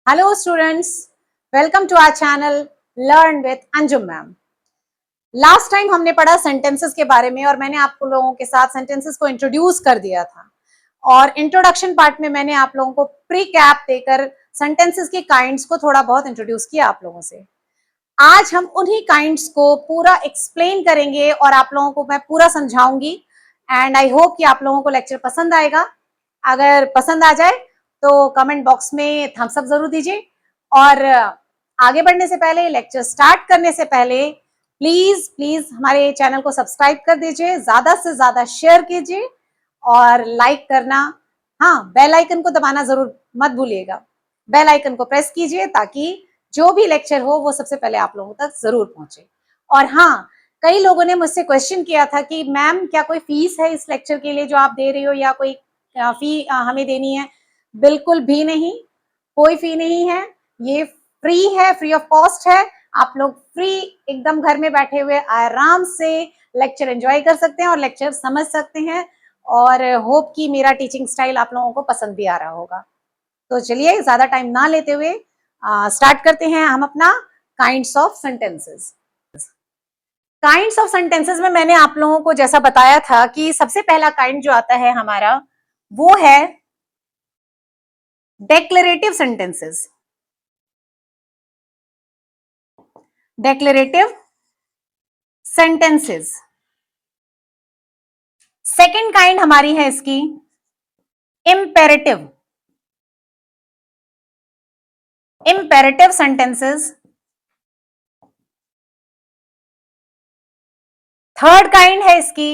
Hello students, welcome to our channel Learn with Anjum ma'am. Last time हमने पढ़ा sentences के बारे में और मैंने आप लोगों के साथ सेंटेंसेस को इंट्रोड्यूस कर दिया था और इंट्रोडक्शन पार्ट में मैंने आप लोगों को प्री कैप देकर सेंटेंसेस के काइंड्स को थोड़ा बहुत इंट्रोड्यूस किया आप लोगों से। आज हम उन्हीं काइंड्स को पूरा एक्सप्लेन करेंगे और आप लोगों को मैं पूरा समझाऊंगी एंड आई होप कि आप लोगों को लेक्चर पसंद आएगा। अगर पसंद आ जाए तो कमेंट बॉक्स में थम्स अप जरूर दीजिए और आगे बढ़ने से पहले, लेक्चर स्टार्ट करने से पहले प्लीज प्लीज हमारे चैनल को सब्सक्राइब कर दीजिए, ज्यादा से ज्यादा शेयर कीजिए और लाइक करना, हाँ बेल आइकन को दबाना जरूर मत भूलिएगा। बेल आइकन को प्रेस कीजिए ताकि जो भी लेक्चर हो वो सबसे पहले आप लोगों तक जरूर पहुंचे। और हाँ, कई लोगों ने मुझसे क्वेश्चन किया था कि मैम क्या कोई फीस है इस लेक्चर के लिए जो आप दे रही हो या कोई फी हमें देनी है? बिल्कुल भी नहीं, कोई फी नहीं है, ये फ्री है, फ्री ऑफ कॉस्ट है। आप लोग फ्री एकदम घर में बैठे हुए आराम से लेक्चर एंजॉय कर सकते हैं और लेक्चर समझ सकते हैं और होप कि मेरा टीचिंग स्टाइल आप लोगों को पसंद भी आ रहा होगा। तो चलिए ज्यादा टाइम ना लेते हुए स्टार्ट करते हैं हम अपना kinds of sentences. Kinds of sentences में मैंने आप लोगों को जैसा बताया था कि सबसे पहला काइंड जो आता है हमारा वो है declarative sentences. Declarative sentences. Second kind हमारी है इसकी imperative. Imperative sentences. Third kind है इसकी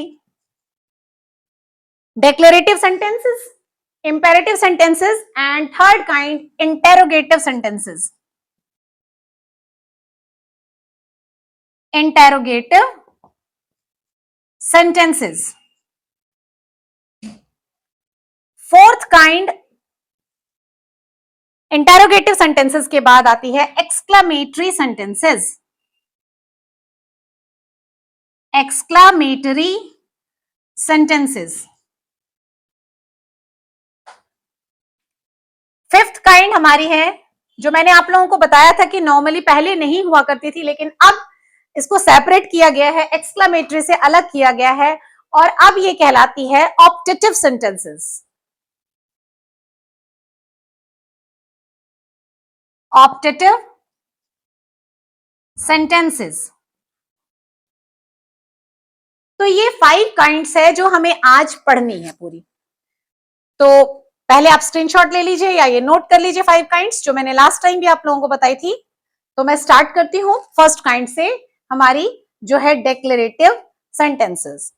declarative sentences, imperative sentences and third kind interrogative sentences. Interrogative sentences. Fourth kind interrogative sentences के बाद आती है exclamatory sentences. Exclamatory sentences. Fifth kind हमारी है जो मैंने आप लोगों को बताया था कि नॉर्मली पहले नहीं हुआ करती थी लेकिन अब इसको सेपरेट किया गया है, एक्सक्लामेटरी से अलग किया गया है और अब ये कहलाती है ऑप्टेटिव सेंटेंसेस। Optative sentences. तो ये 5 काइंड्स है जो हमें आज पढ़नी है पूरी। तो पहले आप स्क्रीनशॉट ले लीजिए या ये नोट कर लीजिए 5 काइंड्स जो मैंने लास्ट टाइम भी आप लोगों को बताई थी। तो मैं स्टार्ट करती हूं फर्स्ट काइंड से, हमारी जो है डेक्लेरेटिव सेंटेंसेस।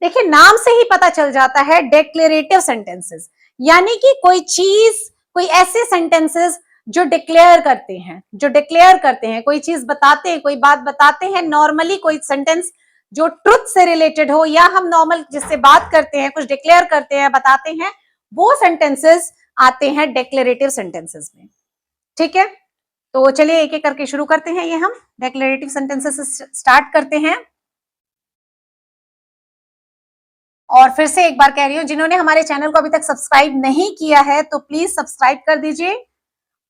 देखिए नाम से ही पता चल जाता है डेक्लेरेटिव सेंटेंसेस, यानी कि कोई चीज, कोई ऐसे सेंटेंसेस जो डिक्लेयर करते हैं, जो डिक्लेयर करते हैं, कोई चीज बताते हैं, कोई बात बताते हैं। नॉर्मली कोई सेंटेंस जो ट्रुथ से रिलेटेड हो या हम नॉर्मल जिससे बात करते हैं, कुछ डिक्लेयर करते हैं, बताते हैं, वो सेंटेंसेस आते हैं डेक्लेरेटिव सेंटेंसेस में। ठीक है, तो चलिए एक एक करके शुरू करते हैं। ये हम डेक्लेरेटिव सेंटेंसेस स्टार्ट करते हैं और फिर से एक बार कह रही हूं, जिन्होंने हमारे चैनल को अभी तक सब्सक्राइब नहीं किया है तो प्लीज सब्सक्राइब कर दीजिए।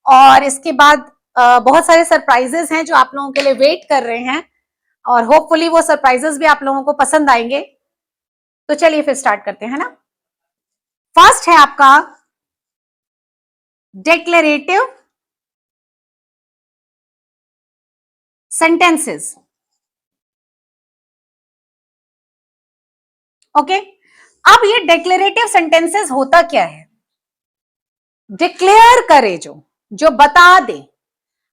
और इसके बाद बहुत सारे सरप्राइजेस हैं जो आप लोगों के लिए वेट कर रहे हैं और होपफुली वो सरप्राइजेस भी आप लोगों को पसंद आएंगे। तो चलिए फिर स्टार्ट करते हैं ना। फर्स्ट है आपका डेक्लेरेटिव सेंटेंसेस। ओके, अब ये डेक्लेरेटिव सेंटेंसेस होता क्या है? डिक्लेयर करे, जो बता दे।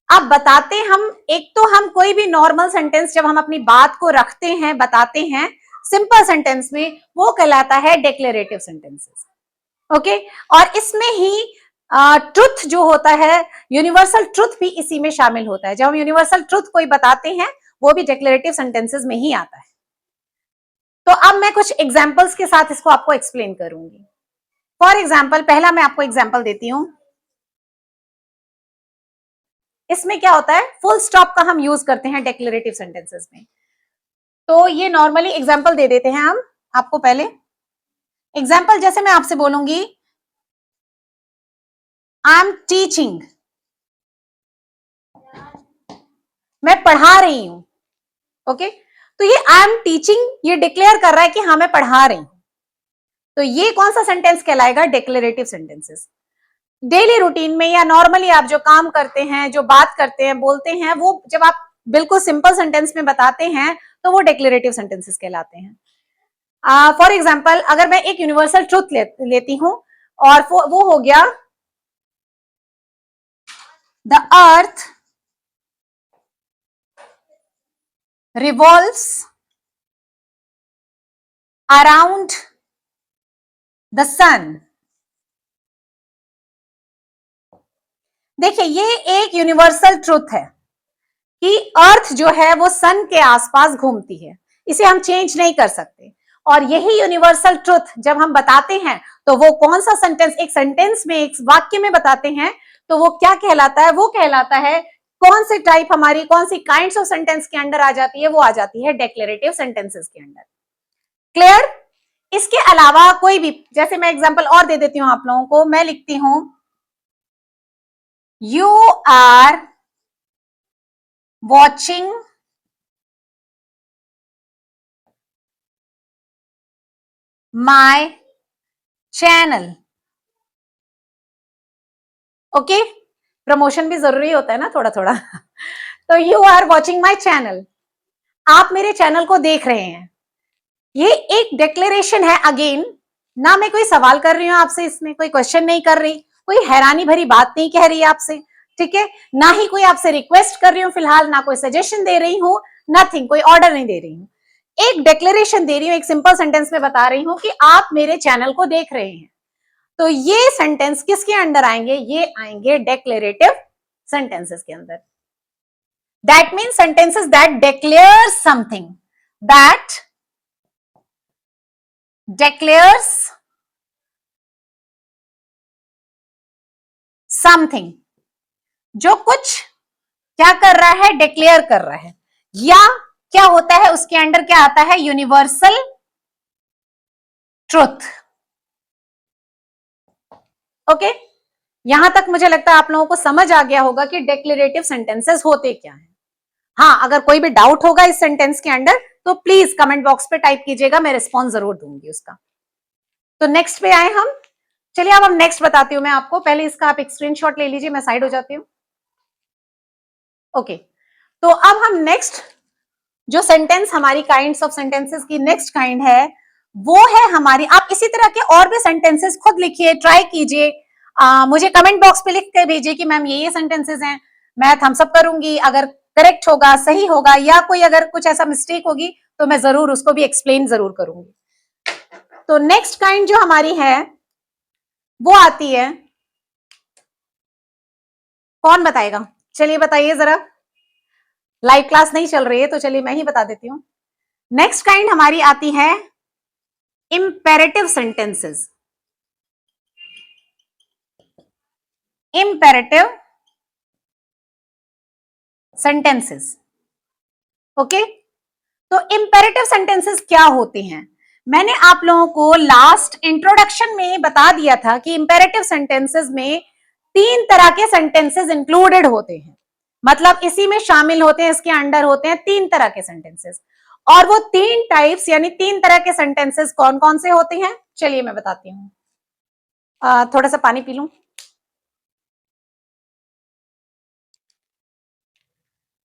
अब बताते हम, एक तो हम कोई भी नॉर्मल सेंटेंस जब हम अपनी बात को रखते हैं, बताते हैं सिंपल सेंटेंस में, वो कहलाता है डेक्लेरेटिव सेंटेंसेस। ओके, और इसमें ही ट्रुथ जो होता है, यूनिवर्सल ट्रुथ भी इसी में शामिल होता है। जब हम यूनिवर्सल ट्रुथ कोई बताते हैं वो भी डेक्लेरेटिव सेंटेंसेस में ही आता है। तो अब मैं कुछ एग्जाम्पल्स के साथ इसको आपको एक्सप्लेन करूंगी। फॉर एग्जाम्पल, पहला मैं आपको एग्जाम्पल देती हूं। इसमें क्या होता है, फुल स्टॉप का हम यूज करते हैं डेक्लेरेटिव सेंटेंसेस में। तो ये नॉर्मली एग्जाम्पल दे देते हैं हम आपको। पहले एग्जाम्पल जैसे मैं आपसे बोलूंगी, आई एम टीचिंग, मैं पढ़ा रही हूं, ओके। तो ये आई एम टीचिंग, ये डिक्लेयर कर रहा है कि हाँ मैं पढ़ा रही हूं, तो ये कौन सा सेंटेंस कहलाएगा? Declarative sentences. डेली रूटीन में या नॉर्मली आप जो काम करते हैं, जो बात करते हैं, बोलते हैं, वो जब आप बिल्कुल सिंपल सेंटेंस में बताते हैं तो वो डिक्लेरेटिव सेंटेंसेस कहलाते हैं। फॉर एग्जाम्पल, अगर मैं एक यूनिवर्सल ट्रूथ लेती हूं और वो हो गया the earth revolves around the sun। देखिए ये एक यूनिवर्सल ट्रूथ है कि अर्थ जो है वो सन के आसपास घूमती है, इसे हम चेंज नहीं कर सकते। और यही यूनिवर्सल ट्रूथ जब हम बताते हैं तो वो कौन सा सेंटेंस, एक सेंटेंस में, एक वाक्य में बताते हैं, तो वो क्या कहलाता है? वो कहलाता है, कौन से टाइप हमारी, कौन सी काइंड्स ऑफ सेंटेंस के अंडर आ जाती है? वो आ जाती है डिक्लेरेटिव सेंटेंसेस के अंडर। क्लियर? इसके अलावा कोई भी, जैसे मैं एग्जांपल और दे देती हूं आप लोगों को, मैं लिखती हूं you are watching my channel. Okay, promotion भी जरूरी होता है ना थोड़ा थोड़ा। तो you are watching my channel, आप मेरे चैनल को देख रहे हैं। ये एक डिक्लेरेशन है। अगेन, ना मैं कोई सवाल कर रही हूं आपसे, इसमें कोई क्वेश्चन नहीं कर रही, कोई हैरानी भरी बात नहीं कह रही आपसे, ठीक है, ना ही कोई आपसे रिक्वेस्ट कर रही हूं फिलहाल, ना कोई सजेशन दे रही हूं, नथिंग, कोई ऑर्डर नहीं दे रही हूं, एक डिक्लेरेशन दे रही हूं, एक सिंपल सेंटेंस में बता रही हूं कि आप मेरे चैनल को देख रहे हैं। तो ये सेंटेंस किसके अंडर आएंगे? ये आएंगे डिक्लेरेटिव सेंटेंसेस के अंदर। That means sentences that declare something, that declares something, जो कुछ क्या कर रहा है? डिक्लेयर कर रहा है। या क्या होता है उसके अंडर, क्या आता है? Universal truth. ओके, यहां तक मुझे लगता है आप लोगों को समझ आ गया होगा कि डिक्लेरेटिव सेंटेंसेस होते क्या हैं। हाँ, अगर कोई भी डाउट होगा इस सेंटेंस के अंडर तो प्लीज कमेंट बॉक्स पे टाइप कीजिएगा, मैं रिस्पॉन्स जरूर दूंगी उसका। तो नेक्स्ट पे आए हम। चलिए अब हम नेक्स्ट बताती हूँ मैं आपको, पहले इसका आप एक स्क्रीनशॉट ले लीजिए, मैं साइड हो जाती हूँ। ओके, तो अब हम नेक्स्ट जो सेंटेंस हमारी काइंड्स ऑफ सेंटेंसेस की नेक्स्ट काइंड है, वो है हमारी, आप इसी तरह के और भी सेंटेंसेस खुद लिखिए, ट्राई कीजिए, मुझे कमेंट बॉक्स पे लिख के भेजिए कि मैम ये सेंटेंसेस हैं, मैं थम्स अप करूंगी, अगर करेक्ट होगा, सही होगा, या कोई अगर कुछ ऐसा मिस्टेक होगी तो मैं जरूर उसको भी एक्सप्लेन जरूर करूंगी। तो नेक्स्ट काइंड जो हमारी है वो आती है, कौन बताएगा? चलिए बताइए जरा, लाइव क्लास नहीं चल रही है तो चलिए मैं ही बता देती हूँ। नेक्स्ट काइंड हमारी आती है imperative sentences. Imperative sentences, okay. तो इंपेरेटिव सेंटेंसेस क्या होते हैं? मैंने आप लोगों को लास्ट इंट्रोडक्शन में बता दिया था कि इंपेरेटिव सेंटेंसेस में तीन तरह के सेंटेंसेस इंक्लूडेड होते हैं, मतलब इसी में शामिल होते हैं, इसके अंडर होते हैं तीन तरह के सेंटेंसेस। और वो तीन टाइप्स यानी तीन तरह के सेंटेंसेस कौन कौन से होते हैं, चलिए मैं बताती हूँ। थोड़ा सा पानी पी लूं।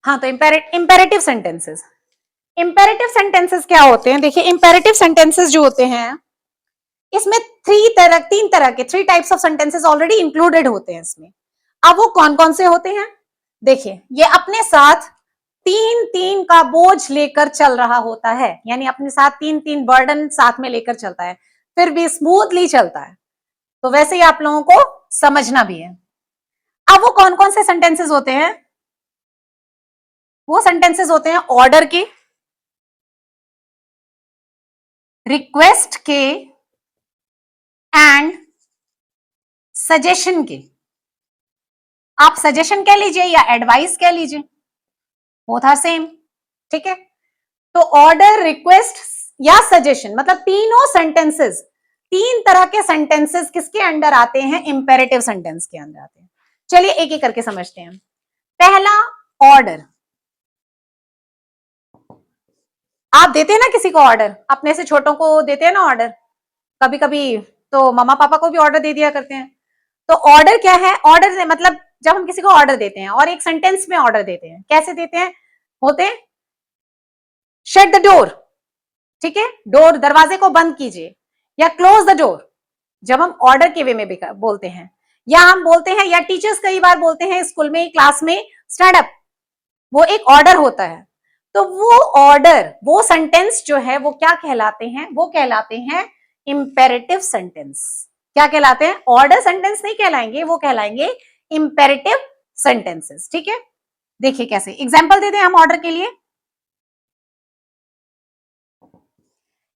हाँ, तो इंपेरेटिव सेंटेंसेस, इंपेरेटिव सेंटेंसेस क्या होते हैं? देखिए, इंपेरेटिव सेंटेंसेस जो होते हैं इसमें तीन तरह के, three types of sentences already included होते हैं इसमें। अब वो कौन कौन से होते हैं? देखिए, ये अपने साथ तीन तीन का बोझ लेकर चल रहा होता है, यानी अपने साथ तीन तीन बर्डन साथ में लेकर चलता है, फिर भी स्मूथली चलता है। तो वैसे ही आप लोगों को समझना भी है। अब वो कौन कौन से सेंटेंसेस होते हैं? वो सेंटेंसेस होते हैं ऑर्डर के, रिक्वेस्ट के एंड सजेशन के। आप सजेशन कह लीजिए या एडवाइस कह लीजिए, बोथ आर सेम, ठीक है। तो ऑर्डर, रिक्वेस्ट या सजेशन, मतलब तीनों सेंटेंसेस, तीन तरह के सेंटेंसेस किसके अंडर आते हैं? इंपेरेटिव सेंटेंस के अंदर आते हैं। चलिए एक एक करके समझते हैं। पहला, ऑर्डर। आप देते हैं ना किसी को ऑर्डर, अपने से छोटों को देते हैं ना ऑर्डर, कभी कभी तो मम्मा पापा को भी ऑर्डर दे दिया करते हैं। तो ऑर्डर क्या है, ऑर्डर मतलब जब हम किसी को ऑर्डर देते हैं और एक सेंटेंस में ऑर्डर देते हैं, कैसे देते हैं, होते हैं शट द डोर, ठीक है, डोर दरवाजे को बंद कीजिए, या क्लोज द डोर, जब हम ऑर्डर के वे में भी बोलते हैं। या हम बोलते हैं, या टीचर्स कई बार बोलते हैं स्कूल में क्लास में, स्टैंड अप, वो एक ऑर्डर होता है। तो वो ऑर्डर, वो सेंटेंस जो है वो क्या कहलाते हैं, वो कहलाते हैं इंपेरेटिव सेंटेंस। क्या कहलाते हैं, ऑर्डर सेंटेंस नहीं कहलाएंगे, वो कहलाएंगे इंपेरेटिव सेंटेंसेस। ठीक है, देखिए कैसे एग्जाम्पल दे दें हम ऑर्डर के लिए।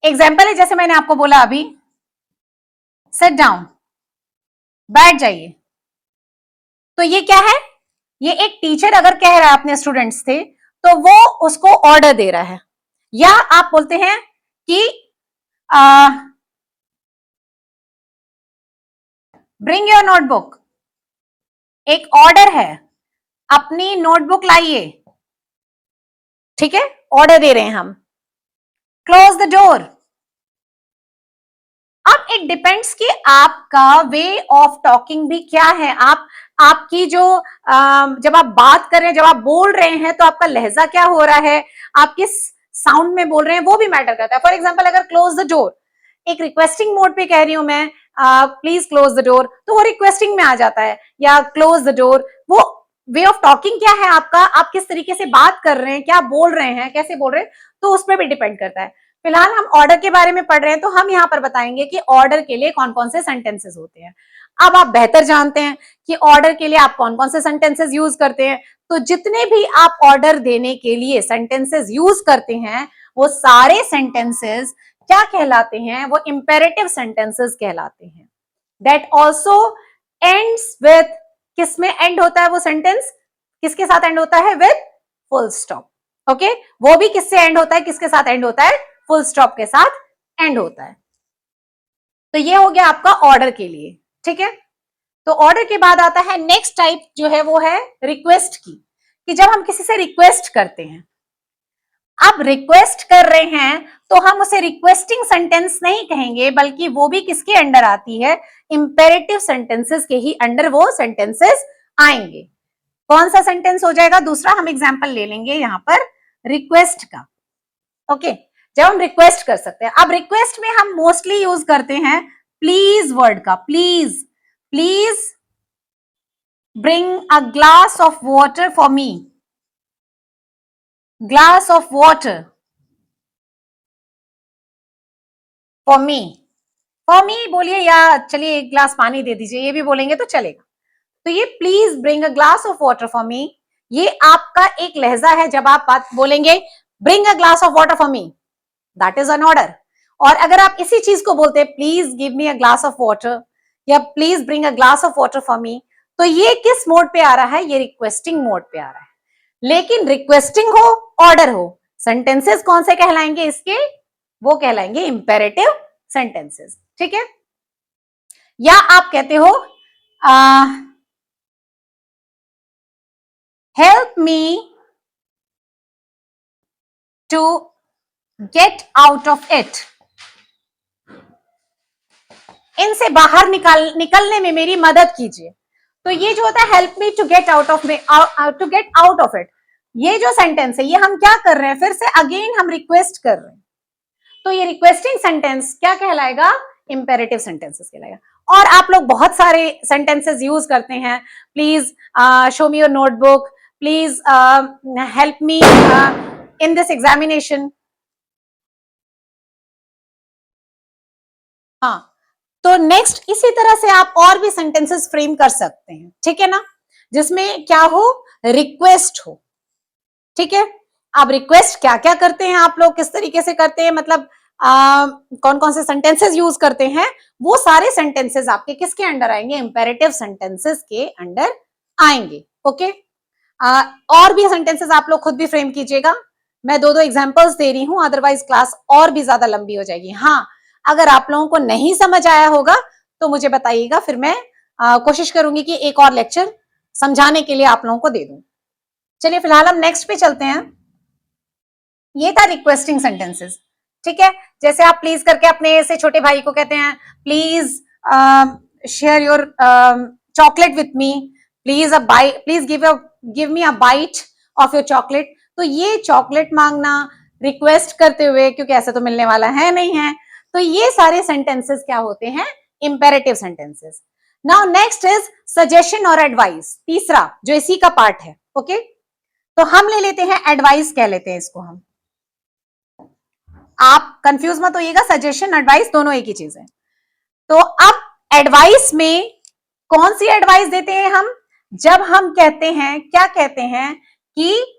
एग्जाम्पल है, जैसे मैंने आपको बोला अभी, सिट डाउन, बैठ जाइए। तो ये क्या है, ये एक टीचर अगर कह रहा है अपने स्टूडेंट्स से, तो वो उसको ऑर्डर दे रहा है। या आप बोलते हैं कि ब्रिंग योर नोटबुक, एक ऑर्डर है, अपनी नोटबुक लाइए, ठीक है, ऑर्डर दे रहे हैं हम। क्लोज द डोर, अब इट डिपेंड्स कि आपका वे ऑफ टॉकिंग भी क्या है। आपकी जो जब आप बात कर रहे हैं, जब आप बोल रहे हैं, तो आपका लहजा क्या हो रहा है, आप किस साउंड में बोल रहे हैं, वो भी मैटर करता है। फॉर एग्जाम्पल, अगर क्लोज द डोर एक रिक्वेस्टिंग मोड पे कह रही हूं मैं, प्लीज क्लोज द डोर, तो वो रिक्वेस्टिंग में आ जाता है। या क्लोज द डोर, वो वे ऑफ टॉकिंग क्या है आपका, आप किस तरीके से बात कर रहे हैं, क्या बोल रहे हैं, कैसे बोल रहे हैं, तो उस पर भी डिपेंड करता है। फिलहाल हम ऑर्डर के बारे में पढ़ रहे हैं, तो हम यहाँ पर बताएंगे कि ऑर्डर के लिए कौन कौन से सेंटेंसेस होते हैं। अब आप बेहतर जानते हैं कि ऑर्डर के लिए आप कौन कौन से सेंटेंसेस यूज करते हैं। तो जितने भी आप ऑर्डर देने के लिए सेंटेंसेस यूज करते हैं, वो सारे सेंटेंसेस क्या कहलाते हैं, वो इंपेरेटिव सेंटेंसेस कहलाते हैं। दैट ऑल्सो एंड्स विथ, किस में एंड होता है वो सेंटेंस, किसके साथ एंड होता है, विथ फुल स्टॉप। ओके, वो भी किससे एंड होता है, किसके साथ एंड होता है, फुल स्टॉप के साथ एंड होता है। तो ये हो गया आपका ऑर्डर के लिए। ठीक है, तो ऑर्डर के बाद आता है नेक्स्ट टाइप, जो है वो है रिक्वेस्ट की, कि जब हम किसी से रिक्वेस्ट करते हैं, अब रिक्वेस्ट कर रहे हैं, तो हम उसे रिक्वेस्टिंग सेंटेंस नहीं कहेंगे, बल्कि वो भी किसके अंडर आती है, इंपेरेटिव सेंटेंसेस के ही अंडर वो सेंटेंसेस आएंगे। कौन सा सेंटेंस हो जाएगा दूसरा, हम एग्जांपल ले लेंगे यहां पर रिक्वेस्ट का। ओके, जब हम रिक्वेस्ट कर सकते हैं, अब रिक्वेस्ट में हम मोस्टली यूज करते हैं प्लीज वर्ड का। Please, please bring a glass of water for me, glass of water for me, for me बोलिए, या चलिए एक ग्लास पानी दे दीजिए, ये भी बोलेंगे तो चलेगा। तो ये please bring a glass of water for me, ये आपका एक लहजा है। जब आप बात बोलेंगे bring a glass of water for me, that is an order. और अगर आप इसी चीज को बोलते हैं please give me a glass of water, या please bring a glass of water for me, तो ये किस मोड पे आ रहा है, ये रिक्वेस्टिंग मोड पे आ रहा है। लेकिन रिक्वेस्टिंग हो, ऑर्डर हो, सेंटेंसेस कौन से कहलाएंगे इसके, वो कहलाएंगे इंपेरेटिव सेंटेंसेस। ठीक है, या आप कहते हो help me to get out of it, इनसे बाहर निकलने में मेरी मदद कीजिए। तो ये जो होता है help me to get out of, to get out of it, ये जो सेंटेंस है, ये हम क्या कर रहे हैं, फिर से अगेन हम रिक्वेस्ट कर रहे हैं। तो ये रिक्वेस्टिंग सेंटेंस क्या कहलाएगा, इंपेरेटिव सेंटेंसेस कहलाएगा। और आप लोग बहुत सारे सेंटेंसेस यूज करते हैं, please show me your notebook, please help me in this examination. हाँ, तो नेक्स्ट इसी तरह से आप और भी सेंटेंसेस फ्रेम कर सकते हैं, ठीक है ना, जिसमें क्या हो, रिक्वेस्ट हो। ठीक है, अब रिक्वेस्ट क्या क्या करते हैं आप लोग, किस तरीके से करते हैं, मतलब कौन कौन से सेंटेंसेस यूज करते हैं, वो सारे सेंटेंसेस आपके किसके अंडर आएंगे, इंपेरेटिव सेंटेंसेस के अंडर आएंगे। ओके, और भी सेंटेंसेस आप लोग खुद भी फ्रेम कीजिएगा, मैं दो दो एग्जांपल्स दे रही हूं, अदरवाइज क्लास और भी ज्यादा लंबी हो जाएगी। हाँ, अगर आप लोगों को नहीं समझ आया होगा तो मुझे बताइएगा, फिर मैं कोशिश करूंगी कि एक और लेक्चर समझाने के लिए आप लोगों को दे दूं। चलिए फिलहाल हम नेक्स्ट पे चलते हैं। ये था रिक्वेस्टिंग सेंटेंसेस, ठीक है। जैसे आप प्लीज करके अपने से छोटे भाई को कहते हैं, please share your chocolate with me, please a bite, please give me a bite of your chocolate. तो ये चॉकलेट मांगना रिक्वेस्ट करते हुए, क्योंकि ऐसा तो मिलने वाला है नहीं है, तो ये सारे सेंटेंसेस क्या होते हैं, imperative sentences. Now next is suggestion और एडवाइस, तीसरा जो इसी का पार्ट है, ओके। तो हम ले लेते हैं एडवाइस, कह लेते हैं इसको हम, आप कंफ्यूज मत होइएगा, सजेशन एडवाइस दोनों एक ही चीज है। तो अब एडवाइस में कौन सी एडवाइस देते हैं हम, जब हम कहते हैं, क्या कहते हैं कि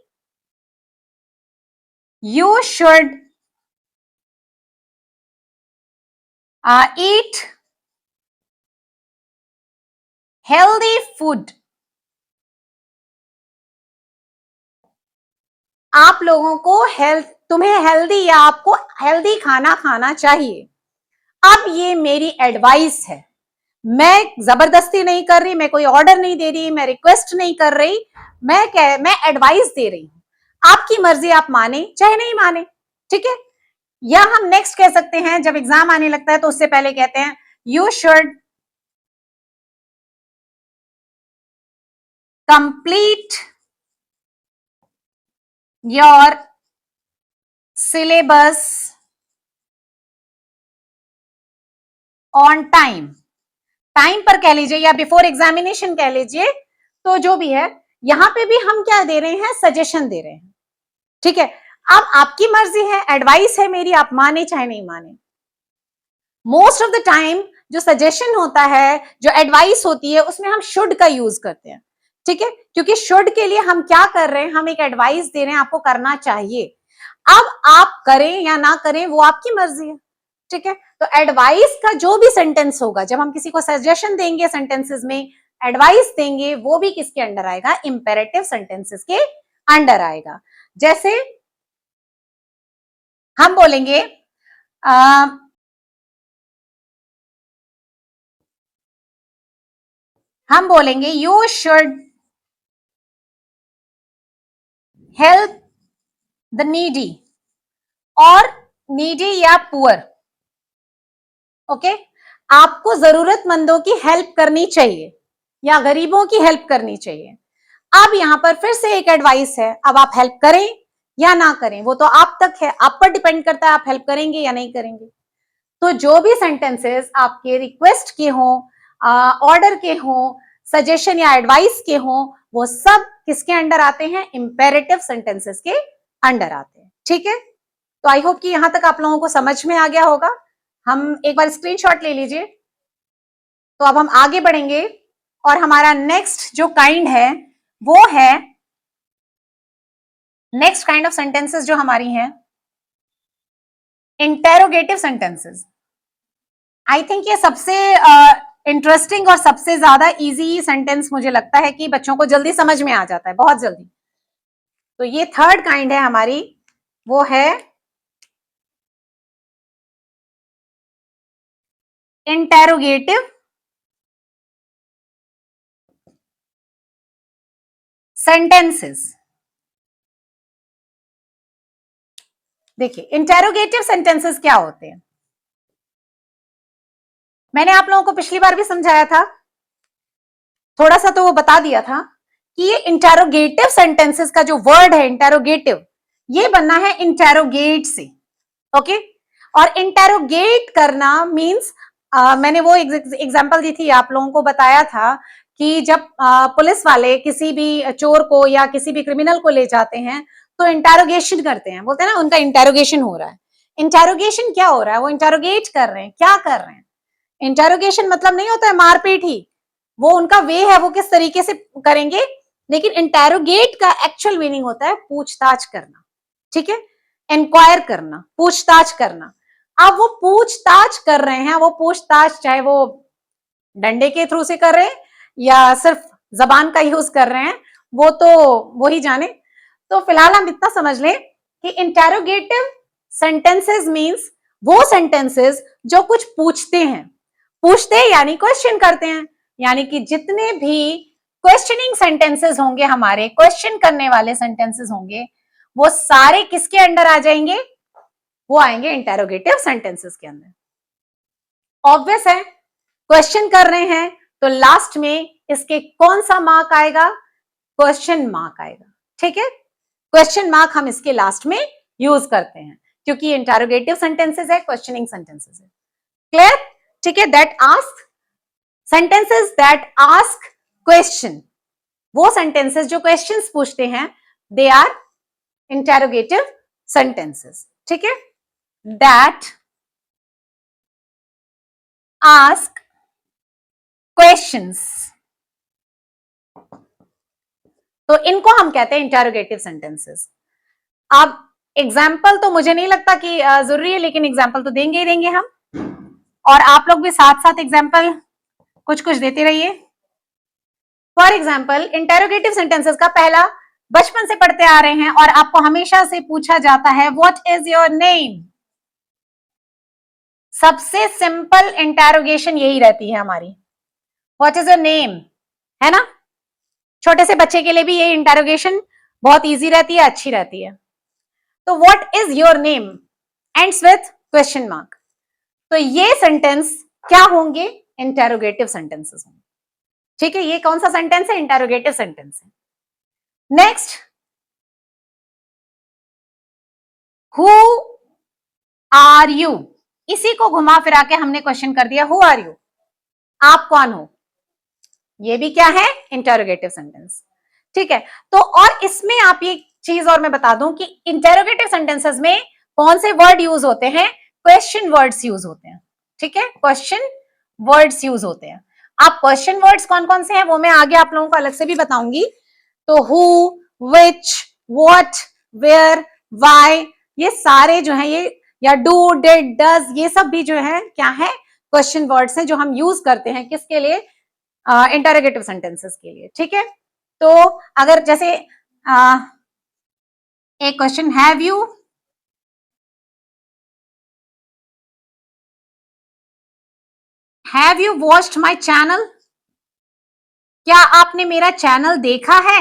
you should eat healthy food, आप लोगों को तुम्हें हेल्दी या आपको हेल्दी खाना खाना चाहिए। अब ये मेरी एडवाइस है, मैं जबरदस्ती नहीं कर रही, मैं कोई ऑर्डर नहीं दे रही, मैं रिक्वेस्ट नहीं कर रही, मैं एडवाइस दे रही हूं। आपकी मर्जी, आप माने चाहे नहीं माने, ठीक है। या हम नेक्स्ट कह सकते हैं, जब एग्जाम आने लगता है तो उससे पहले कहते हैं you should complete your syllabus on time, time पर कह लीजिए या बिफोर एग्जामिनेशन कह लीजिए, तो जो भी है, यहां पे भी हम क्या दे रहे हैं, सजेशन दे रहे हैं, ठीक है। अब आपकी मर्जी है, एडवाइस है मेरी, आप माने चाहे नहीं माने। मोस्ट ऑफ द टाइम जो सजेशन होता है, जो एडवाइस होती है, उसमें हम शुड का यूज करते हैं, ठीक है, क्योंकि शुड के लिए हम क्या कर रहे हैं, हम एक एडवाइस दे रहे हैं, आपको करना चाहिए। अब आप करें या ना करें वो आपकी मर्जी है, ठीक है। तो एडवाइस का जो भी सेंटेंस होगा, जब हम किसी को सजेशन देंगे, सेंटेंसेस में एडवाइस देंगे, वो भी किसके अंडर आएगा, इंपेरेटिव सेंटेंसेस के अंडर आएगा। जैसे हम बोलेंगे you should help the needy, और नीडी या पुअर, ओके। आपको जरूरतमंदों की हेल्प करनी चाहिए या गरीबों की हेल्प करनी चाहिए। अब यहां पर फिर से एक एडवाइस है, अब आप हेल्प करें या ना करें वो तो आप तक है, आप पर डिपेंड करता है, आप हेल्प करेंगे या नहीं करेंगे। तो जो भी सेंटेंसेस आपके रिक्वेस्ट के हों, ऑर्डर के हों, सजेशन या एडवाइस के हों, वो सब किसके अंडर आते हैं, इंपेरेटिव सेंटेंसेस के अंडर आते हैं, ठीक है। तो आई होप कि यहां तक आप लोगों को समझ में आ गया होगा। हम एक बार स्क्रीनशॉट ले लीजिए। तो अब हम आगे बढ़ेंगे और हमारा नेक्स्ट जो काइंड है वो है, नेक्स्ट काइंड ऑफ सेंटेंसेस जो हमारी हैं, इंटेरोगेटिव सेंटेंसेस। आई थिंक ये सबसे इंटरेस्टिंग और सबसे ज्यादा इजी सेंटेंस मुझे लगता है कि बच्चों को जल्दी समझ में आ जाता है, बहुत जल्दी। तो ये थर्ड काइंड है हमारी, वो है इंटेरोगेटिव सेंटेंसेस। देखिए इंटेरोगेटिव सेंटेंसेस क्या होते हैं, मैंने आप लोगों को पिछली बार भी समझाया था, थोड़ा सा तो वो बता दिया था कि ये इंटेरोगेटिव सेंटेंसेस का जो वर्ड है इंटेरोगेटिव, ये बनना है इंटेरोगेट से, ओके। और इंटेरोगेट करना मींस, मैंने वो एग्जांपल दी थी, आप लोगों को बताया था कि जब पुलिस वाले किसी भी चोर को या किसी भी क्रिमिनल को ले जाते हैं तो इंटेरोगेशन करते हैं, बोलते हैं ना उनका इंटेरोगेशन हो रहा है। इंटेरोगेशन क्या हो रहा है, वो इंटेरोगेट कर रहे हैं, क्या कर रहे हैं। इंटेरोगेशन मतलब नहीं होता है मारपीट ही, वो उनका वे है, वो किस तरीके से करेंगे, लेकिन इंटेरोगेट का एक्चुअल मीनिंग होता है पूछताछ करना, ठीक है, इंक्वायर करना, पूछताछ करना। अब वो पूछताछ कर रहे हैं, वो पूछताछ चाहे वो डंडे के थ्रू से कर रहे हैं या सिर्फ जबान का यूज कर रहे हैं, वो तो वो ही जाने। तो फिलहाल हम इतना समझ लें कि इंटेरोगेटिव सेंटेंसेस मींस वो सेंटेंसेस जो कुछ पूछते हैं, पूछते हैं यानी क्वेश्चन करते हैं, यानी कि जितने भी क्वेश्चनिंग सेंटेंसेस होंगे, हमारे क्वेश्चन करने वाले सेंटेंसेस होंगे, वो सारे किसके अंडर आ जाएंगे? वो आएंगे इंटेरोगेटिव सेंटेंसेस के अंदर। ऑब्वियस है, क्वेश्चन कर रहे हैं तो लास्ट में इसके कौन सा मार्क आएगा? क्वेश्चन मार्क आएगा। ठीक है, क्वेश्चन मार्क हम इसके लास्ट में यूज करते हैं क्योंकि इंटेरोगेटिव सेंटेंसेस है, क्वेश्चनिंग सेंटेंसेस है। क्लियर? ठीक है, that ask, sentences that ask question, वो सेंटेंसेस जो क्वेश्चंस पूछते हैं, दे आर इंटेरोगेटिव सेंटेंसेस। ठीक है, दैट आस्क क्वेश्चंस, तो इनको हम कहते हैं इंटेरोगेटिव सेंटेंसेस। अब एग्जाम्पल तो मुझे नहीं लगता कि जरूरी है, लेकिन एग्जाम्पल तो देंगे ही देंगे हम, और आप लोग भी साथ साथ एग्जाम्पल कुछ कुछ देते रहिए। फॉर एग्जाम्पल, इंटेरोगेटिव सेंटेंसेस का पहला बचपन से पढ़ते आ रहे हैं और आपको हमेशा से पूछा जाता है व्हाट इज योर नेम। सबसे सिंपल इंटेरोगेशन यही रहती है हमारी, व्हाट इज योर नेम, है ना? छोटे से बच्चे के लिए भी ये इंटेरोगेशन बहुत इजी रहती है, अच्छी रहती है। तो what is your name ends with question mark, तो ये सेंटेंस क्या होंगे? इंटेरोगेटिव सेंटेंसेस होंगे। ठीक है, ये कौन सा सेंटेंस है? इंटेरोगेटिव सेंटेंस है। नेक्स्ट, हु आर यू, इसी को घुमा फिरा के हमने क्वेश्चन कर दिया, हु आर यू, आप कौन हो, ये भी क्या है? Interrogative sentence. ठीक है, तो और इसमें आप ये चीज और मैं बता दूं कि इंटेरोगेटिव सेंटेंसेस में कौन से वर्ड यूज होते हैं? क्वेश्चन वर्ड्स यूज होते हैं। ठीक है, क्वेश्चन वर्ड्स यूज होते हैं। आप क्वेश्चन वर्ड्स कौन कौन से हैं वो मैं आगे आप लोगों को अलग से भी बताऊंगी। तो who, which, what, where, why, ये सारे जो है ये, या डू, डिड, डज, ये सब भी जो है क्या है? क्वेश्चन वर्ड्स हैं जो हम यूज करते हैं किसके लिए? इंटरोगेटिव सेंटेंसेस के लिए। ठीक है, तो अगर जैसे एक question, have you watched my channel, क्या आपने मेरा चैनल देखा है?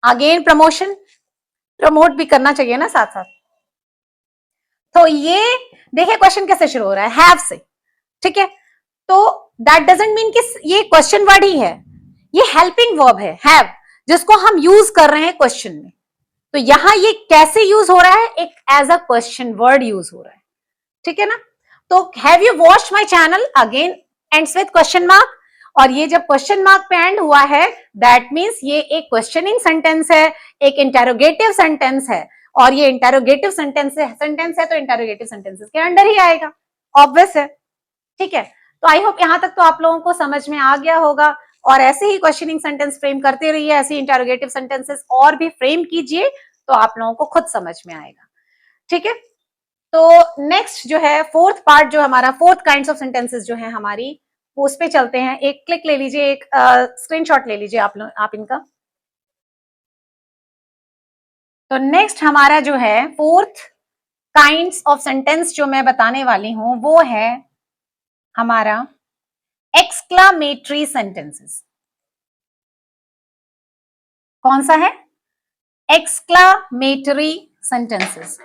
अगेन प्रमोशन, प्रमोट भी करना चाहिए ना साथ साथ। तो ये देखिए क्वेश्चन कैसे शुरू हो रहा है? हैव से। ठीक है, तो दैट डजंट मीन कि ये क्वेश्चन वर्ड ही है, ये हेल्पिंग वर्ब है हैव, जिसको हम यूज कर रहे हैं क्वेश्चन में। तो यहां ये कैसे यूज हो रहा है? एक as a question word use हो रहा है। ठीक है ना? तो have you watched my channel again ends with question mark, और ये जब क्वेश्चन मार्क पे एंड हुआ है दैट मींस ये एक क्वेश्चनिंग सेंटेंस है, एक इंटेरोगेटिव सेंटेंस है, और ये इंटेरोगेटिव सेंटेंस है तो इंटेरोगेटिव सेंटेंसेस के अंडर ही आएगा, ऑब्वियस है। ठीक है, तो आई होप यहां तक तो आप लोगों को समझ में आ गया होगा, और ऐसे ही क्वेश्चनिंग सेंटेंस फ्रेम करते रहिए, ऐसे इंटेरोगेटिव सेंटेंसेस और भी फ्रेम कीजिए तो आप लोगों को खुद समझ में आएगा। ठीक है, तो नेक्स्ट जो है फोर्थ पार्ट, जो हमारा फोर्थ काइंड्स ऑफ सेंटेंसेस जो है हमारी, उस पे चलते हैं। एक क्लिक ले लीजिए, एक स्क्रीनशॉट ले लीजिए आप इनका। तो नेक्स्ट हमारा जो है फोर्थ काइंड्स ऑफ सेंटेंस जो मैं बताने वाली हूं वो है हमारा एक्सक्लामेटरी सेंटेंसेस। कौन सा है? Exclamatory sentences.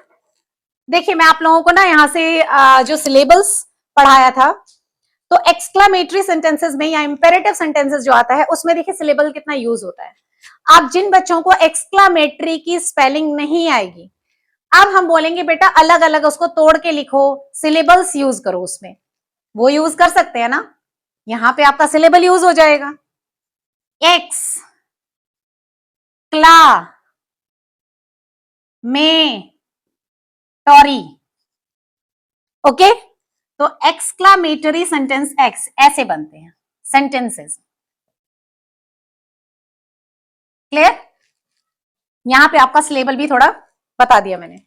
देखिए मैं आप लोगों को ना यहां से जो सिलेबस पढ़ाया था, तो एक्सक्लामेटरी सेंटेंसेस में या इंपेरेटिव सेंटेंसेस जो आता है उसमें देखिए सिलेबल कितना यूज होता है। आप जिन बच्चों को एक्सक्लामेटरी की स्पेलिंग नहीं आएगी, अब हम बोलेंगे बेटा अलग अलग उसको तोड़ के लिखो, सिलेबल्स यूज करो उसमें, वो यूज कर सकते हैं ना? यहां पे आपका सिलेबल यूज हो जाएगा। एक्स क्ला में टॉरी, ओके? तो एक्सक्लामेटरी सेंटेंस एक्स ऐसे बनते हैं सेंटेंसेस। क्लियर? यहां पे आपका सिलेबल भी थोड़ा बता दिया मैंने।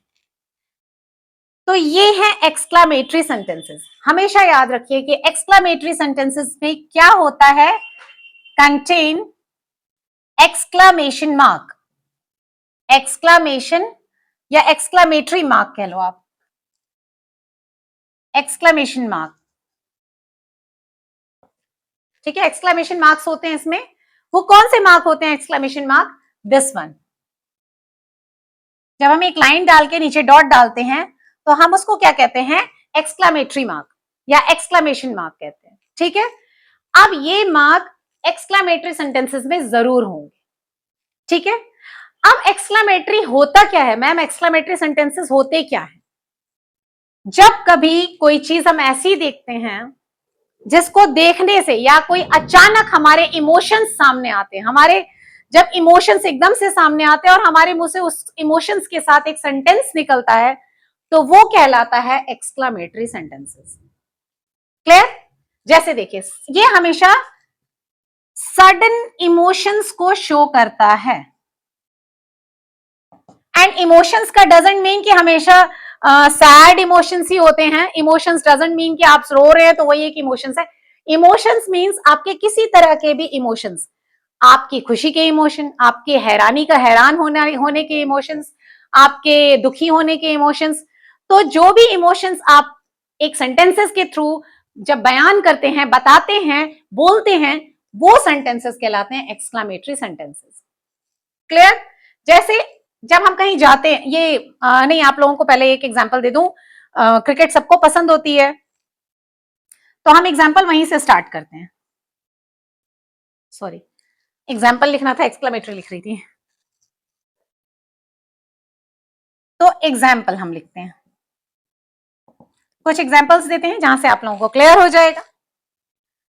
तो ये है एक्सक्लामेटरी सेंटेंसेस। हमेशा याद रखिए कि एक्सक्लामेटरी सेंटेंसेस में क्या होता है? कंटेन एक्सक्लामेशन मार्क, एक्सक्लामेशन या एक्सक्लामेटरी मार्क कह लो आप, एक्सक्लामेशन मार्क। ठीक है, एक्सक्लामेशन मार्क्स होते हैं इसमें। वो कौन से मार्क होते हैं एक्सक्लामेशन मार्क? दिस वन, जब हम एक लाइन डाल के नीचे डॉट डालते हैं तो हम उसको क्या कहते हैं, एक्सक्लामेटरी मार्क या एक्सक्लामेशन मार्क कहते हैं, ठीक है। अब ये मार्क एक्सक्लामेटरी सेंटेंसेस में जरूर होंगे, ठीक है। अब एक्सक्लामेटरी होता क्या है मैम, एक्सक्लामेटरी सेंटेंसेस होते क्या है? जब कभी कोई चीज हम ऐसी देखते हैं जिसको देखने से या कोई अचानक हमारे इमोशंस सामने आते हैं, हमारे जब इमोशंस एकदम से सामने आते हैं और हमारे मुंह से उस इमोशंस के साथ एक सेंटेंस निकलता है, तो वो कहलाता है एक्सक्लामेटरी सेंटेंसेस। क्लियर? जैसे देखिए, ये हमेशा सडन इमोशंस को शो करता है। एंड इमोशंस का डजंट मीन कि हमेशा सैड इमोशंस ही होते हैं। इमोशंस डजंट मीन कि आप रो रहे हैं तो वही एक इमोशंस है। इमोशंस मीन्स आपके किसी तरह के भी इमोशंस, आपकी खुशी के इमोशन, आपके हैरानी का हैरान होने के इमोशंस, आपके दुखी होने के इमोशंस। तो जो भी इमोशंस आप एक सेंटेंसेस के थ्रू जब बयान करते हैं, बताते हैं, बोलते हैं, वो सेंटेंसेस कहलाते हैं एक्सक्लामेटरी सेंटेंसेस। क्लियर? जैसे जब हम कहीं जाते हैं, ये नहीं, आप लोगों को पहले एक एग्जांपल दे दूं। क्रिकेट सबको पसंद होती है, तो हम एग्जांपल वहीं से स्टार्ट करते हैं। सॉरी, एग्जांपल लिखना था, एक्सक्लेमेटरी लिख रही थी। तो एग्जाम्पल हम लिखते हैं, कुछ एग्जाम्पल्स देते हैं जहां से आप लोगों को क्लियर हो जाएगा।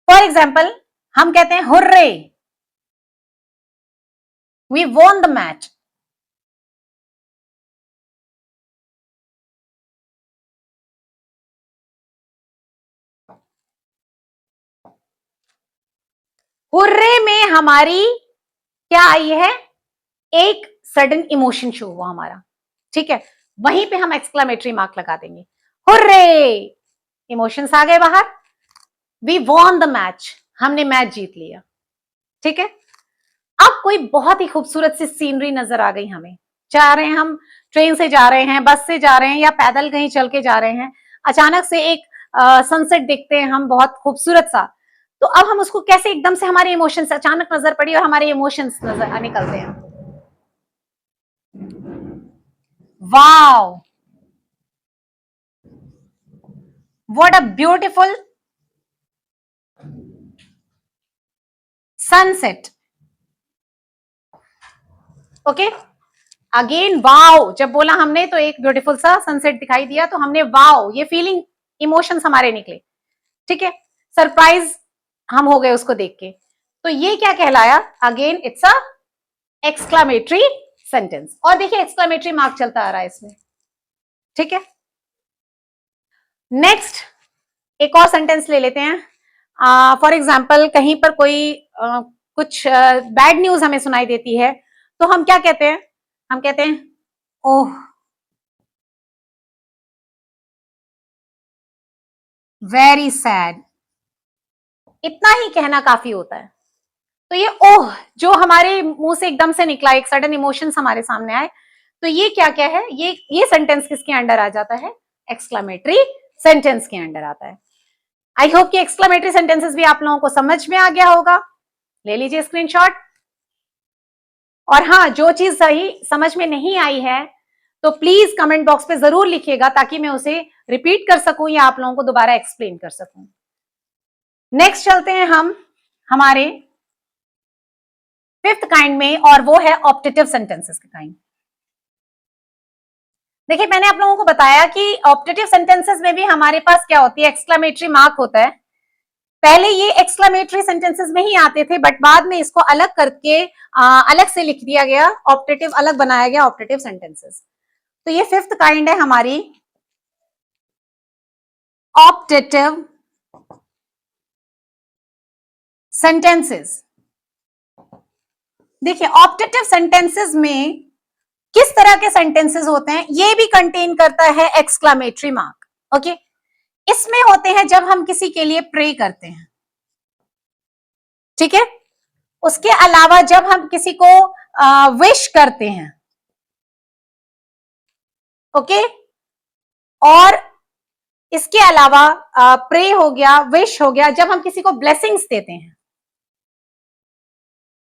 फॉर एग्जाम्पल हम कहते हैं hurray, we won the match. Hurray में हमारी क्या आई है, एक सडन इमोशन शो हुआ हमारा, ठीक है। वहीं पे हम एक्सक्लेमेटरी मार्क लगा देंगे, हुर्रे, इमोशंस आ गए बाहर। वी वॉन द मैच, हमने मैच जीत लिया, ठीक है। अब कोई बहुत ही खूबसूरत सी सीनरी नजर आ गई हमें, जा रहे हैं हम, ट्रेन से जा रहे हैं, बस से जा रहे हैं या पैदल कहीं चल के जा रहे हैं, अचानक से एक सनसेट देखते हैं हम, बहुत खूबसूरत सा। तो अब हम उसको कैसे, एकदम से हमारे इमोशंस अचानक नजर पड़ी और हमारे इमोशंस नजर निकलते हैं, wow, what a beautiful sunset. Okay, again wow जब बोला हमने तो एक ब्यूटीफुल सा सनसेट दिखाई दिया, तो हमने वाओ, ये फीलिंग, इमोशंस हमारे निकले, ठीक है। सरप्राइज हम हो गए उसको देख के, तो ये क्या कहलाया, again it's a exclamatory sentence. और देखिए एक्सक्लामेटरी मार्क चलता आ रहा है इसमें, ठीक है। नेक्स्ट एक और सेंटेंस ले लेते हैं। फॉर एग्जाम्पल कहीं पर कोई कुछ बैड न्यूज हमें सुनाई देती है, तो हम क्या कहते हैं, हम कहते हैं ओह, वेरी सैड। इतना ही कहना काफी होता है। तो ये ओह जो हमारे मुंह से एकदम से निकला, एक सडन इमोशंस हमारे सामने आए, तो ये क्या क्या है, ये सेंटेंस किसके अंडर आ जाता है, एक्सक्लामेटरी सेंटेंस के अंडर आता है। आई होप कि एक्सक्लामेटरी सेंटेंसेस भी आप लोगों को समझ में आ गया होगा। ले लीजिए स्क्रीनशॉट। और हाँ, जो चीज सही समझ में नहीं आई है तो प्लीज कमेंट बॉक्स पे जरूर लिखिएगा, ताकि मैं उसे रिपीट कर सकूं या आप लोगों को दोबारा एक्सप्लेन कर सकूं। नेक्स्ट चलते हैं हम हमारे फिफ्थ काइंड में, और वो है ऑप्टेटिव सेंटेंसेस का काइंड। देखिए मैंने आप लोगों को बताया कि ऑप्टेटिव सेंटेंसेस में भी हमारे पास क्या होती है, एक्सक्लेमेटरी मार्क होता है। पहले ये एक्सक्लेमेटरी सेंटेंसेस में ही आते थे, बट बाद में इसको अलग करके अलग से लिख दिया गया, ऑप्टेटिव अलग बनाया गया, ऑप्टेटिव सेंटेंसेस। तो ये फिफ्थ काइंड है हमारी ऑप्टेटिव सेंटेंसेस। देखिए ऑप्टेटिव सेंटेंसेस में किस तरह के सेंटेंसेस होते हैं, ये भी कंटेन करता है एक्सक्लेमेटरी मार्क। ओके, इसमें होते हैं जब हम किसी के लिए प्रे करते हैं, ठीक है। उसके अलावा जब हम किसी को विश करते हैं, ओके, और इसके अलावा प्रे हो गया, विश हो गया, जब हम किसी को ब्लेसिंग्स देते हैं।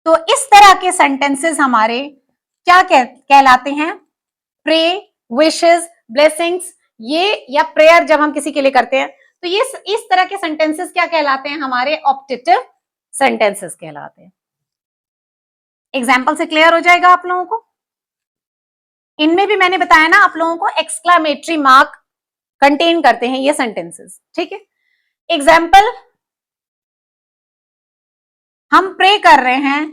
तो इस तरह के सेंटेंसेस हमारे क्या कहलाते हैं, प्रे, विशेस, ब्लेसिंग्स, ये या प्रेयर जब हम किसी के लिए करते हैं तो ये इस तरह के सेंटेंसेस क्या कहलाते हैं? हमारे ऑप्टेटिव सेंटेंसेस कहलाते हैं। एग्जाम्पल से क्लियर हो जाएगा आप लोगों को। इनमें भी मैंने बताया ना आप लोगों को एक्सक्लामेटरी मार्क कंटेन करते हैं ये सेंटेंसेस, ठीक है। एग्जाम्पल, हम प्रे कर रहे हैं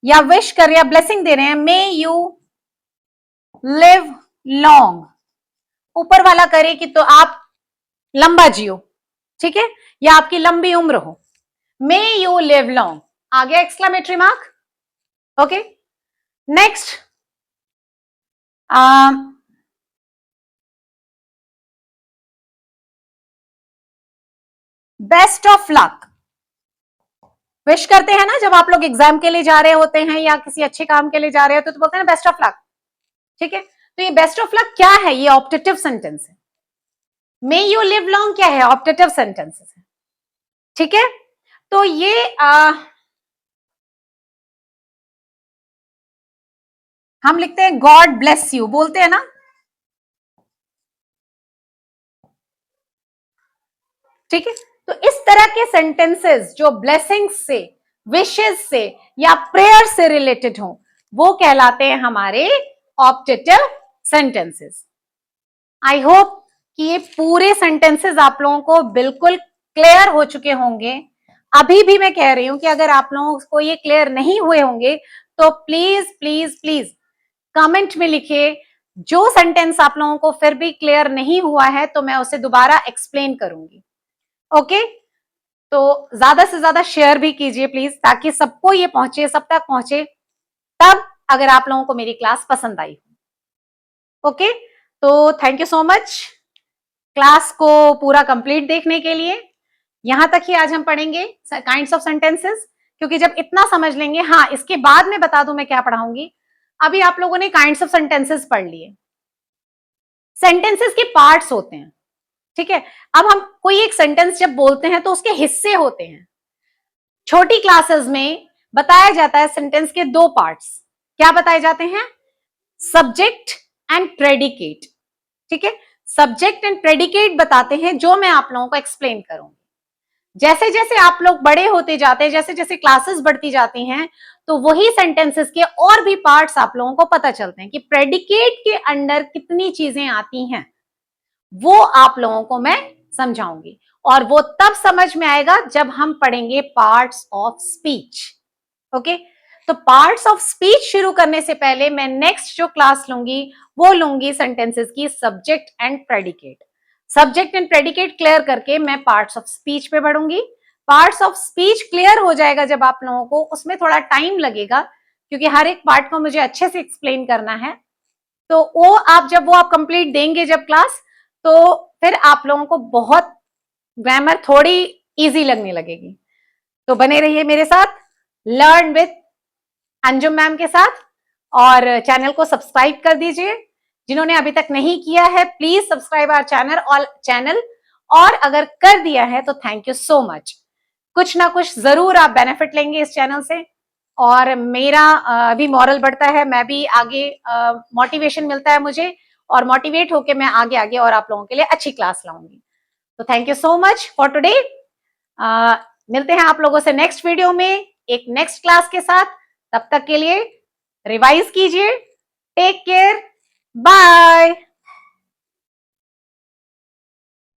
या विश कर रहे हैं, ब्लेसिंग दे रहे हैं, मे यू लिव लॉन्ग, ऊपर वाला करे कि तो आप लंबा जियो, ठीक है, या आपकी लंबी उम्र हो, मे यू लिव लॉन्ग, आ गया exclamatory mark. Okay, next, best of luck, wish करते हैं ना जब आप लोग एग्जाम के लिए जा रहे होते हैं या किसी अच्छे काम के लिए जा रहे होते तो बोलते हैं ना बेस्ट ऑफ लक, ठीक है। तो ये बेस्ट ऑफ लक क्या है? ये ऑप्टेटिव सेंटेंस है। मे यू लिव लॉन्ग क्या है? ऑप्टेटिव सेंटेंसेस है, ठीक है। तो ये हम लिखते हैं गॉड ब्लेस यू, बोलते हैं ना, ठीक है। तो इस तरह के सेंटेंसेस जो ब्लेसिंग्स से, विशेस से या प्रेयर से रिलेटेड हो वो कहलाते हैं हमारे ऑप्टेटिव सेंटेंसेस। आई होप कि ये पूरे सेंटेंसेस आप लोगों को बिल्कुल क्लियर हो चुके होंगे। अभी भी मैं कह रही हूं कि अगर आप लोगों को ये क्लियर नहीं हुए होंगे तो प्लीज प्लीज प्लीज कमेंट में लिखिए। जो सेंटेंस आप लोगों को फिर भी क्लियर नहीं हुआ है तो मैं उसे दोबारा एक्सप्लेन करूंगी। ओके, तो ज्यादा से ज्यादा शेयर भी कीजिए प्लीज, ताकि सबको ये पहुंचे, सब तक पहुंचे, तब अगर आप लोगों को मेरी क्लास पसंद आई। ओके, तो thank you so much class को पूरा कंप्लीट देखने के लिए। यहां तक ही आज हम पढ़ेंगे काइंड्स ऑफ सेंटेंसेस, क्योंकि जब इतना समझ लेंगे, हाँ इसके बाद में बता दूं मैं क्या पढ़ाऊंगी। अभी आप लोगों ने काइंड्स ऑफ सेंटेंसेस पढ़ लिए। सेंटेंसेस के पार्ट्स होते हैं, ठीक है। अब हम कोई एक सेंटेंस जब बोलते हैं तो उसके हिस्से होते हैं। छोटी क्लासेस में बताया जाता है सेंटेंस के दो पार्ट्स। क्या बताए जाते हैं? सब्जेक्ट एंड प्रेडिकेट, ठीक है। सब्जेक्ट एंड प्रेडिकेट बताते हैं, जो मैं आप लोगों को एक्सप्लेन करूंगी। जैसे जैसे आप लोग बड़े होते जाते हैं, जैसे जैसे क्लासेस बढ़ती जाती हैं, तो वही सेंटेंसेस के और भी पार्ट्स आप लोगों को पता चलते हैं कि प्रेडिकेट के अंडर कितनी चीजें आती हैं, वो आप लोगों को मैं समझाऊंगी। और वो तब समझ में आएगा जब हम पढ़ेंगे पार्ट्स ऑफ स्पीच। ओके, तो पार्ट्स ऑफ स्पीच शुरू करने से पहले मैं नेक्स्ट जो क्लास लूंगी वो लूंगी सेंटेंसेस की subject and predicate. Subject and predicate clear करके मैं पार्ट्स ऑफ स्पीच पे बढ़ूंगी। पार्ट्स ऑफ स्पीच क्लियर हो जाएगा जब आप लोगों को, उसमें थोड़ा टाइम लगेगा क्योंकि हर एक पार्ट को मुझे अच्छे से एक्सप्लेन करना है। तो वो आप कंप्लीट देंगे जब क्लास, तो फिर आप लोगों को बहुत ग्रामर थोड़ी इजी लगने लगेगी। तो बने रहिए मेरे साथ लर्न विथ अंजुम मैम के साथ, और चैनल को सब्सक्राइब कर दीजिए। जिन्होंने अभी तक नहीं किया है प्लीज सब्सक्राइब आवर चैनल, और अगर कर दिया है तो थैंक यू सो मच। कुछ ना कुछ जरूर आप बेनिफिट लेंगे इस चैनल से, और मेरा भी मॉरल बढ़ता है, मैं भी आगे मोटिवेशन मिलता है मुझे, और मोटिवेट होके मैं आगे आगे और आप लोगों के लिए अच्छी क्लास लाऊंगी। तो thank you so much for today. मिलते हैं आप लोगों से नेक्स्ट वीडियो में एक नेक्स्ट क्लास के साथ। तब तक के लिए रिवाइज कीजिए। Take care.